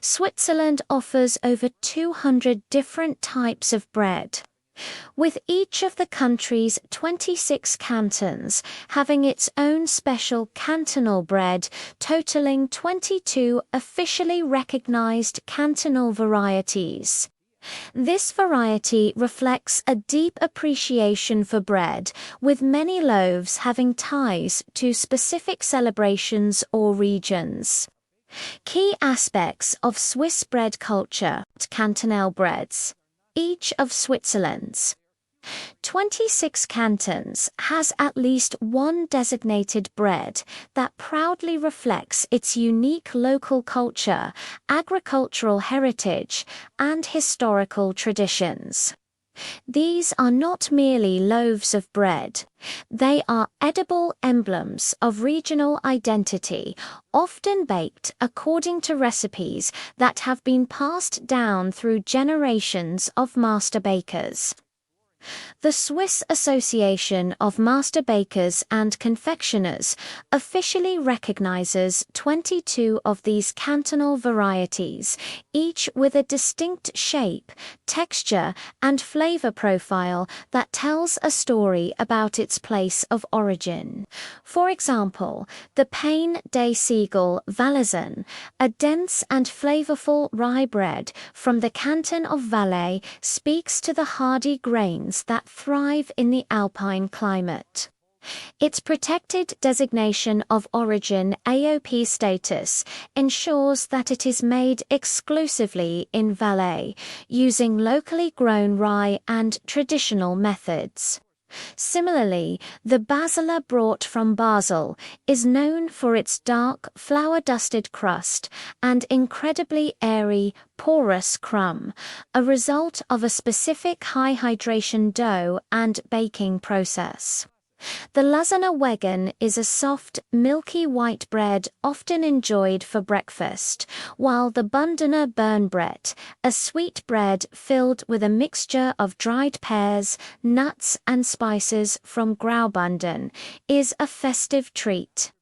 Switzerland offers over 200 different types of bread, with each of the country's 26 cantons having its own special cantonal bread, totaling 22 officially recognized cantonal varieties. This variety reflects a deep appreciation for bread, with many loaves having ties to specific celebrations or regions. Key aspects of Swiss bread culture: cantonal breads. Each of Switzerland's 26 cantons has at least one designated bread that proudly reflects its unique local culture, agricultural heritage, and historical traditions. These are not merely loaves of bread. They are edible emblems of regional identity, often baked according to recipes that have been passed down through generations of master bakers. The Swiss Association of Master Bakers and Confectioners officially recognizes 22 of these cantonal varieties, each with a distinct shape, texture, and flavor profile that tells a story about its place of origin. For example, the Pain des Siegel Valaisan, a dense and flavorful rye bread from the canton of Valais, speaks to the hardy grains that thrive in the alpine climate. Its protected designation of origin (AOP) status ensures that it is made exclusively in Valais, using locally grown rye and traditional methods. Similarly, the Basler Brot from Basel is known for its dark, flour-dusted crust and incredibly airy, porous crumb, a result of a specific high-hydration dough and baking process. The Lausanne Wegen is a soft, milky white bread often enjoyed for breakfast, while the Bundener Bernbrot, a sweet bread filled with a mixture of dried pears, nuts and spices from Graubünden, is a festive treat.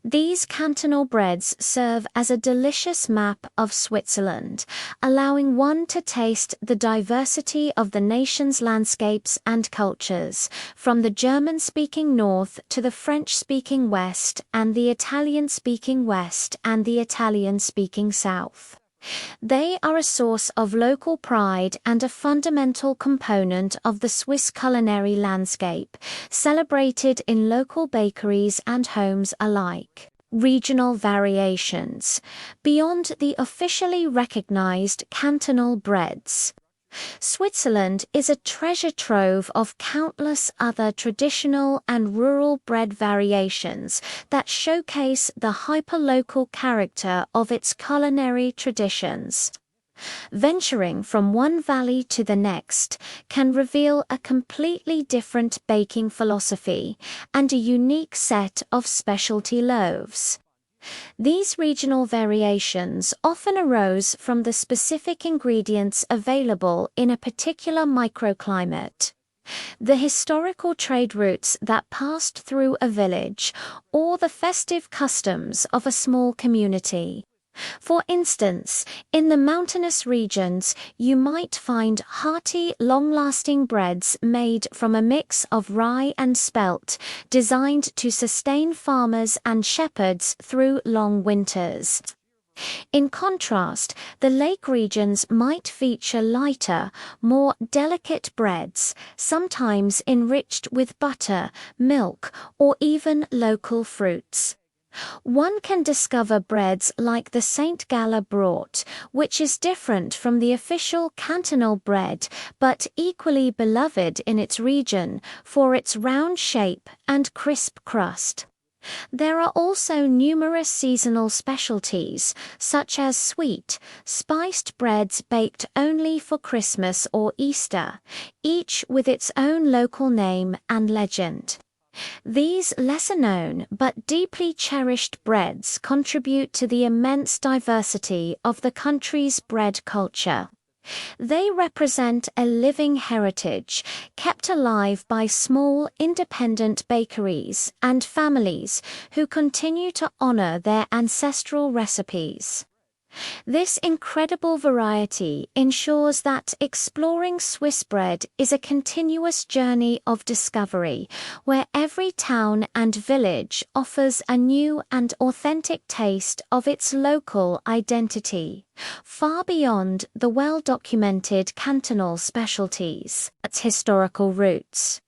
These cantonal breads serve as a delicious map of Switzerland, allowing one to taste the diversity of the nation's landscapes and cultures, from the German-speaking north to the French-speaking west and the Italian-speaking west and the Italian-speaking south. They are a source of local pride and a fundamental component of the Swiss culinary landscape, celebrated in local bakeries and homes alike. Regional variations. Beyond the officially recognized cantonal breads, Switzerland is a treasure trove of countless other traditional and rural bread variations that showcase the hyperlocal character of its culinary traditions. Venturing from one valley to the next can reveal a completely different baking philosophy and a unique set of specialty loaves. These regional variations often arose from the specific ingredients available in a particular microclimate, the historical trade routes that passed through a village, or the festive customs of a small community. For instance, in the mountainous regions, you might find hearty, long-lasting breads made from a mix of rye and spelt, designed to sustain farmers and shepherds through long winters. In contrast, the lake regions might feature lighter, more delicate breads, sometimes enriched with butter, milk, or even local fruits. One can discover breads like the St. Galler Brot, which is different from the official cantonal bread, but equally beloved in its region for its round shape and crisp crust. There are also numerous seasonal specialties, such as sweet, spiced breads baked only for Christmas or Easter, each with its own local name and legend. These lesser-known but deeply cherished breads contribute to the immense diversity of the country's bread culture. They represent a living heritage, kept alive by small, independent bakeries and families who continue to honor their ancestral recipes. This incredible variety ensures that exploring Swiss bread is a continuous journey of discovery, where every town and village offers a new and authentic taste of its local identity, far beyond the well-documented cantonal specialties. Its historical roots.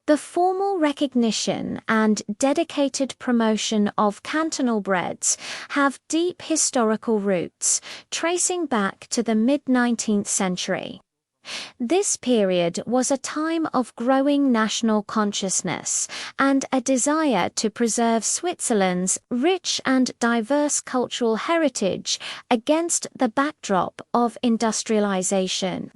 The formal recognition and dedicated promotion of cantonal breads have deep historical roots, tracing back to the mid-19th century. This period was a time of growing national consciousness and a desire to preserve Switzerland's rich and diverse cultural heritage against the backdrop of industrialization.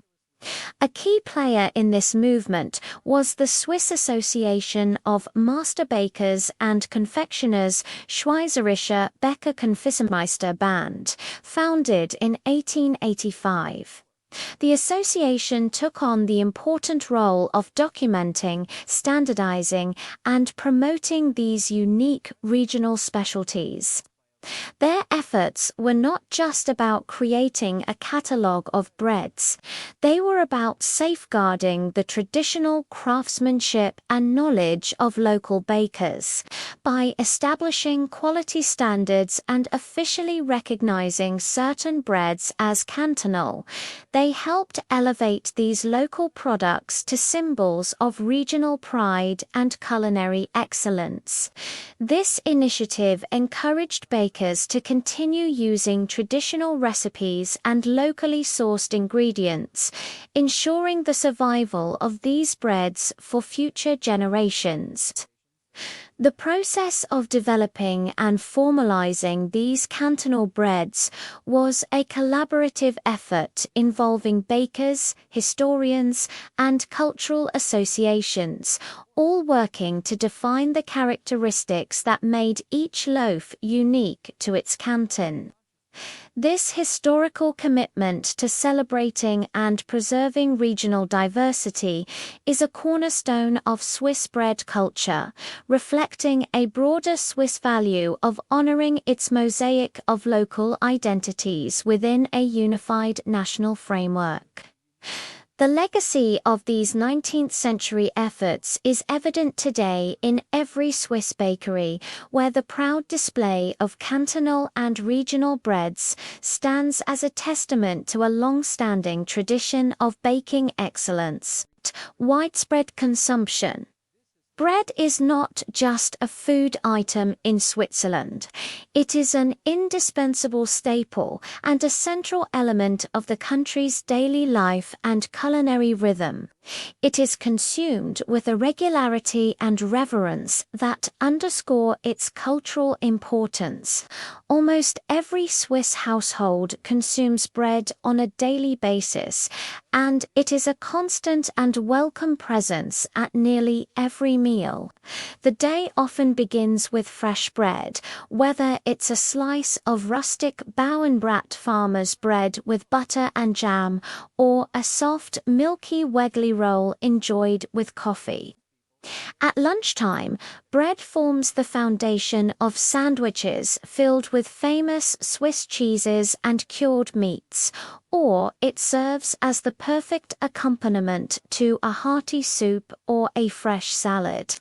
A key player in this movement was the Swiss Association of Master Bakers and Confectioners Schweizerischer Bäcker Konfissenmeister Band, founded in 1885. The association took on the important role of documenting, standardizing, and promoting these unique regional specialties. Their efforts were not just about creating a catalogue of breads, they were about safeguarding the traditional craftsmanship and knowledge of local bakers. By establishing quality standards and officially recognizing certain breads as cantonal, they helped elevate these local products to symbols of regional pride and culinary excellence. This initiative encouraged bakers to continue using traditional recipes and locally sourced ingredients, ensuring the survival of these breads for future generations. The process of developing and formalizing these cantonal breads was a collaborative effort involving bakers, historians, and cultural associations, all working to define the characteristics that made each loaf unique to its canton. This historical commitment to celebrating and preserving regional diversity is a cornerstone of Swiss bread culture, reflecting a broader Swiss value of honoring its mosaic of local identities within a unified national framework. The legacy of these 19th-century efforts is evident today in every Swiss bakery, where the proud display of cantonal and regional breads stands as a testament to a long-standing tradition of baking excellence. Widespread consumption. Bread is not just a food item in Switzerland. It is an indispensable staple and a central element of the country's daily life and culinary rhythm. It is consumed with a regularity and reverence that underscore its cultural importance. Almost every Swiss household consumes bread on a daily basis, and it is a constant and welcome presence at nearly every meal. The day often begins with fresh bread, whether it's a slice of rustic Bauernbrat farmer's bread with butter and jam, or a soft, milky Weggli roll enjoyed with coffee. At lunchtime, bread forms the foundation of sandwiches filled with famous Swiss cheeses and cured meats, or it serves as the perfect accompaniment to a hearty soup or a fresh salad.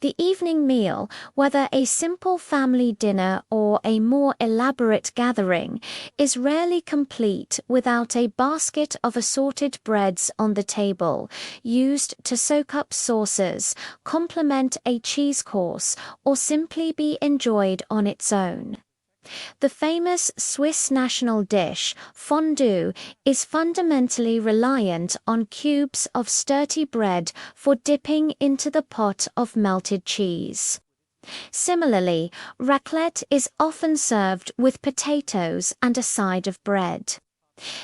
The evening meal, whether a simple family dinner or a more elaborate gathering, is rarely complete without a basket of assorted breads on the table, used to soak up sauces, complement a cheese course, or simply be enjoyed on its own. The famous Swiss national dish, fondue, is fundamentally reliant on cubes of sturdy bread for dipping into the pot of melted cheese. Similarly, raclette is often served with potatoes and a side of bread.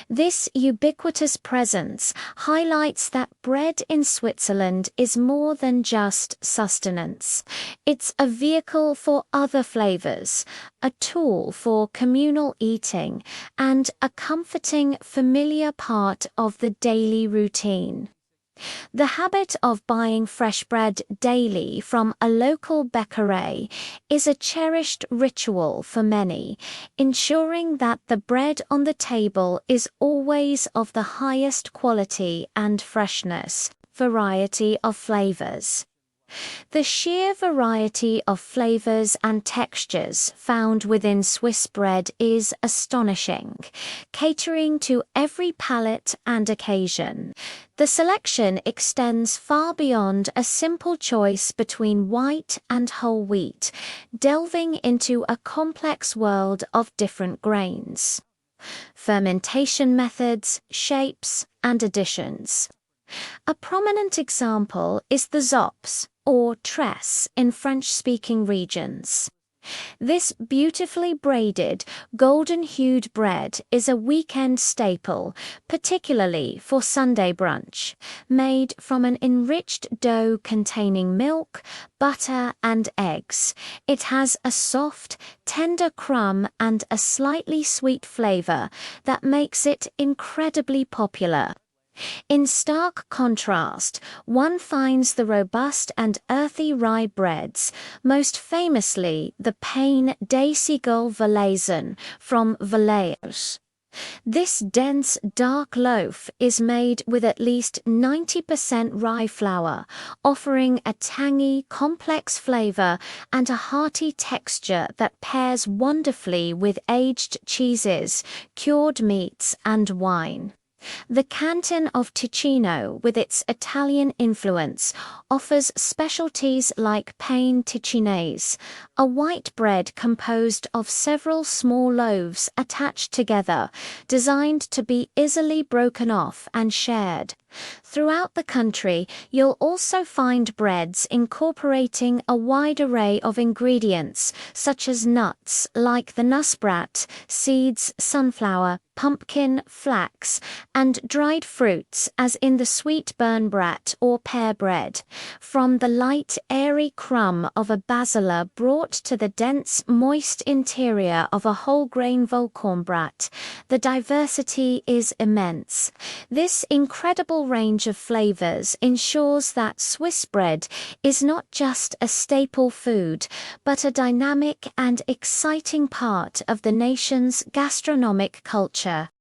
This ubiquitous presence highlights that bread in Switzerland is more than just sustenance. It's a vehicle for other flavors, a tool for communal eating, and a comforting, familiar part of the daily routine. The habit of buying fresh bread daily from a local bakery is a cherished ritual for many, ensuring that the bread on the table is always of the highest quality and freshness, variety of flavors. The sheer variety of flavors and textures found within Swiss bread is astonishing, catering to every palate and occasion. The selection extends far beyond a simple choice between white and whole wheat, delving into a complex world of different grains, fermentation methods, shapes, and additions. A prominent example is the zops, or tresse, in French-speaking regions. This beautifully braided, golden-hued bread is a weekend staple, particularly for Sunday brunch, made from an enriched dough containing milk, butter, and eggs. It has a soft, tender crumb and a slightly sweet flavor that makes it incredibly popular. In stark contrast, one finds the robust and earthy rye breads, most famously the Pain des Cigales Valaisan from Valais. This dense, dark loaf is made with at least 90% rye flour, offering a tangy, complex flavor and a hearty texture that pairs wonderfully with aged cheeses, cured meats, and wine. The canton of Ticino, with its Italian influence, offers specialties like pain ticinese, a white bread composed of several small loaves attached together, designed to be easily broken off and shared. Throughout the country, you'll also find breads incorporating a wide array of ingredients, such as nuts like the nussbrat, seeds, sunflower, pumpkin, flax, and dried fruits as in the sweet bernbrat or pear bread. From the light, airy crumb of a Basler Brot to the dense, moist interior of a whole-grain Vollkornbrot, the diversity is immense. This incredible range of flavors ensures that Swiss bread is not just a staple food, but a dynamic and exciting part of the nation's gastronomic culture.